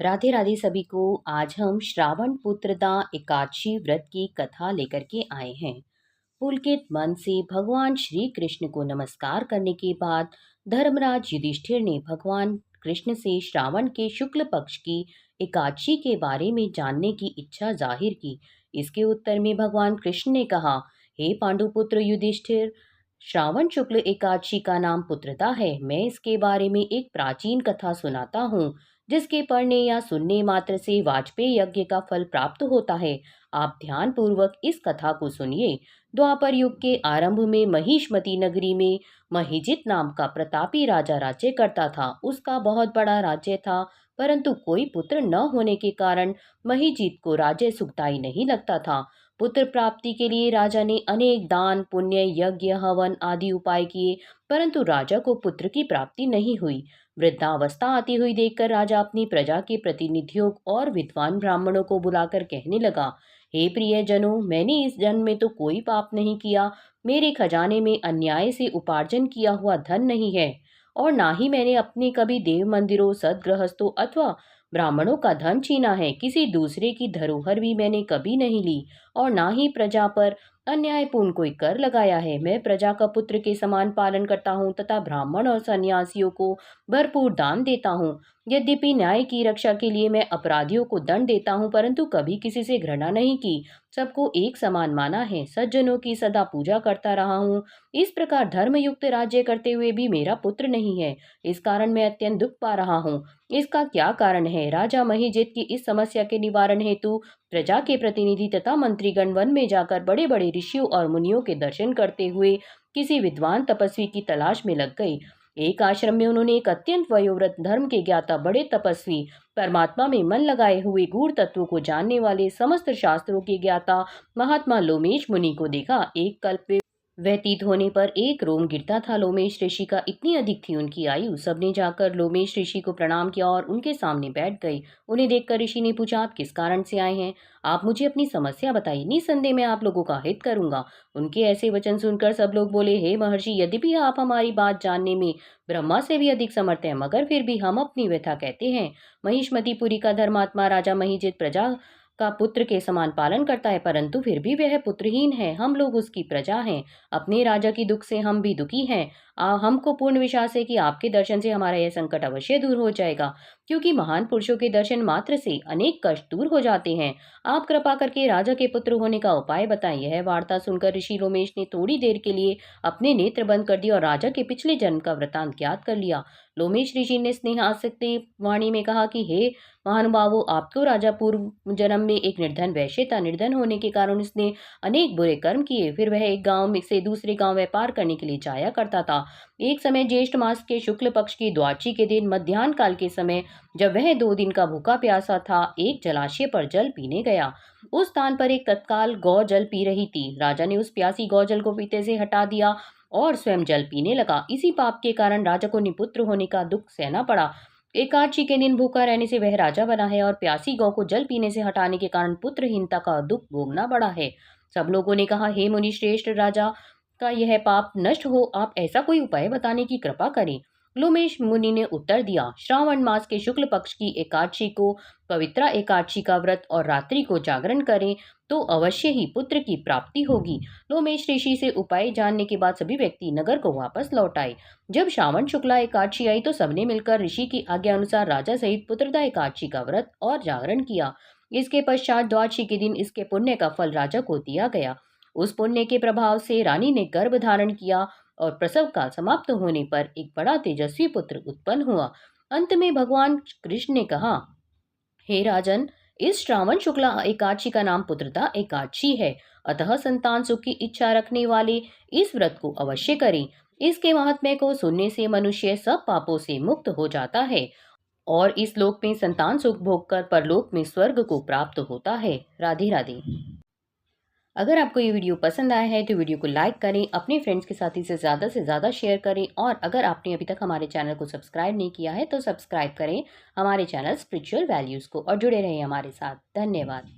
राधे राधे सभी को। आज हम श्रावण पुत्रदा एकादशी व्रत की कथा लेकर के आए हैं। पुलकित मन से भगवान श्री कृष्ण को नमस्कार करने के बाद धर्मराज युधिष्ठिर ने भगवान कृष्ण से श्रावण के शुक्ल पक्ष की एकादशी के बारे में जानने की इच्छा जाहिर की। इसके उत्तर में भगवान कृष्ण ने कहा, हे पांडुपुत्र युधिष्ठिर, श्रावण शुक्ल एकादशी का नाम पुत्रदा है। मैं इसके बारे में एक प्राचीन कथा सुनाता हूँ, जिसके पढ़ने या सुनने मात्र से वाजपेयी यज्ञ का फल प्राप्त होता है। आप ध्यान पूर्वक इस कथा को सुनिए। द्वापर युग के आरंभ में महिष्मती नगरी में महिजित नाम का प्रतापी राजा राज्य करता था। उसका बहुत बड़ा राज्य था, परंतु कोई पुत्र न होने के कारण महिजित को राज्य सुखदायी नहीं लगता था। पुत्र प्राप्ति के लिए राजा ने अनेक दान पुण्य यज्ञ हवन आदि उपाय किए, परंतु राजा को पुत्र की प्राप्ति नहीं हुई। वृद्धावस्था आती हुई देखकर राजा अपनी प्रजा के प्रतिनिधियों और विद्वान ब्राह्मणों को बुलाकर कहने लगा, हे प्रियजनों, मैंने इस जन्म में तो कोई पाप नहीं किया। मेरे खजाने में अन्याय से उपार्जन किया हुआ धन नहीं है, और ना ही मैंने अपने कभी देव मंदिरों सदगृहस्थों अथवा ब्राह्मणों का धन छीना है। किसी दूसरे की धरोहर भी मैंने कभी नहीं ली, और ना ही प्रजा पर अन्यायपूर्ण कोई कर लगाया है। मैं प्रजा का पुत्र के समान पालन करता हूँ तथा ब्राह्मण और सन्यासियों को भरपूर दान देता हूँ। यद्यपि न्याय की रक्षा के लिए मैं अपराधियों को दंड देता हूँ, परंतु कभी किसी से घृणा नहीं की। सबको एक समान माना है। सज्जनों की सदा पूजा करता रहा हूँ। इस प्रकार धर्मयुक्त राज्य करते हुए भी मेरा पुत्र नहीं है। इस कारण मैं अत्यंत दुख पा रहा हूँ। इसका क्या कारण है? राजा महिजित की इस समस्या के निवारण हेतु प्रजा के प्रतिनिधि तथा मंत्रीगण वन में जाकर बड़े बड़े ऋषियों और मुनियों के दर्शन करते हुए किसी विद्वान तपस्वी की तलाश में लग गए। एक आश्रम में उन्होंने एक अत्यंत वयोवृद्ध धर्म के ज्ञाता बड़े तपस्वी, परमात्मा में मन लगाए हुए गूढ़ तत्वों को जानने वाले समस्त शास्त्रों के ज्ञाता महात्मा लोमेश मुनि को देखा। एक कल्प व्यतीत होने पर एक रोम गिरता था। लोमेश ऋषि का इतनी अधिक थी उनकी आयु। सबने जाकर लोमेश ऋषि को प्रणाम किया और उनके सामने बैठ गए। उन्हें देखकर ऋषि ने पूछा, आप किस कारण से आए हैं? आप मुझे अपनी समस्या बताइए, निसंदेह मैं आप लोगों का हित करूंगा। उनके ऐसे वचन सुनकर सब लोग बोले, हे महर्षि, यद्यपि आप हमारी बात जानने में ब्रह्मा से भी अधिक समर्थ हैं, मगर फिर भी हम अपनी व्यथा कहते हैं। महिष्मतीपुरी का धर्मात्मा राजा महिजित प्रजा का पुत्र के समान पालन करता है, परंतु फिर भी वह पुत्रहीन है। हम लोग उसकी प्रजा हैं। अपने राजा की दुख से हम भी दुखी हैं। हमको पूर्ण विश्वास है कि आपके दर्शन से हमारा यह संकट अवश्य दूर हो जाएगा, क्योंकि महान पुरुषों के दर्शन मात्र से अनेक कष्ट दूर हो जाते हैं। आप कृपा करके राजा के पुत्र होने का उपाय बताएं। यह वार्ता सुनकर ऋषि लोमेश ने थोड़ी देर के लिए अपने नेत्र बंद कर दिए और राजा के पिछले जन्म का वृतांत ज्ञात कर लिया। लोमेश ऋषि ने स्नेहासक्त वाणी में कहा कि हे महानुभावो, आपको राजा पूर्व जन्म में एक निर्धन वैश्य था। निर्धन होने के कारण उसने अनेक बुरे कर्म किए। फिर वह एक गांव में से दूसरे गांव व्यापार करने के लिए जाया करता था। एक समय ज्येष्ठ मास के शुक्ल पक्ष की द्वादशी के दिन मध्याह्न काल के समय, जब वह 2 दिन का भूखा प्यासा था, एक जलाशय पर जल पीने गया। उस स्थान पर एक तत्काल गौ जल पी रही थी। राजा ने उस प्यासी गौ जल को पीते से हटा दिया और स्वयं जल पीने लगा। इसी पाप के कारण राजा को निपुत्र होने का दुख सहना पड़ा। एकादशी के दिन भूखा रहने से वह राजा बना है, और प्यासी गौ को जल पीने से हटाने के कारण पुत्रहीनता का दुख भोगना पड़ा है। सब लोगों ने कहा, हे मुनि श्रेष्ठ, राजा का यह पाप नष्ट हो, आप ऐसा कोई उपाय बताने की कृपा करें। लोमेश मुनि ने उत्तर दिया, श्रावण मास के शुक्ल पक्ष की एकादशी को पवित्रा एकादशी का व्रत और रात्रि को जागरण करें तो अवश्य ही पुत्र की प्राप्ति होगी। लोमेश ऋषि से उपाय जानने के बाद सभी व्यक्ति नगर को वापस लौट आए। जब श्रावण शुक्ला एकादशी आई तो सबने मिलकर ऋषि की आज्ञा अनुसार राजा सहित पुत्रदा एकादशी का व्रत और जागरण किया। इसके पश्चात द्वादशी के दिन इसके पुण्य का फल राजा को दिया गया। उस पुण्य के प्रभाव से रानी ने गर्भ धारण किया और प्रसव काल समाप्त होने पर एक बड़ा तेजस्वी पुत्र उत्पन्न हुआ। अंत में भगवान कृष्ण ने कहा, हे राजन, इस श्रावण शुक्ला एकादशी का नाम पुत्रदा एकादशी है। अतः संतान सुख की इच्छा रखने वाले इस व्रत को अवश्य करें। इसके महात्म्य को सुनने से मनुष्य सब पापों से मुक्त हो जाता है और इस लोक में संतान सुख भोग कर परलोक में स्वर्ग को प्राप्त होता है। राधे राधे। अगर आपको ये वीडियो पसंद आया है तो वीडियो को लाइक करें, अपने फ्रेंड्स के साथ इसे ज़्यादा से ज़्यादा शेयर करें, और अगर आपने अभी तक हमारे चैनल को सब्सक्राइब नहीं किया है तो सब्सक्राइब करें हमारे चैनल स्पिरिचुअल वैल्यूज़ को, और जुड़े रहें हमारे साथ। धन्यवाद।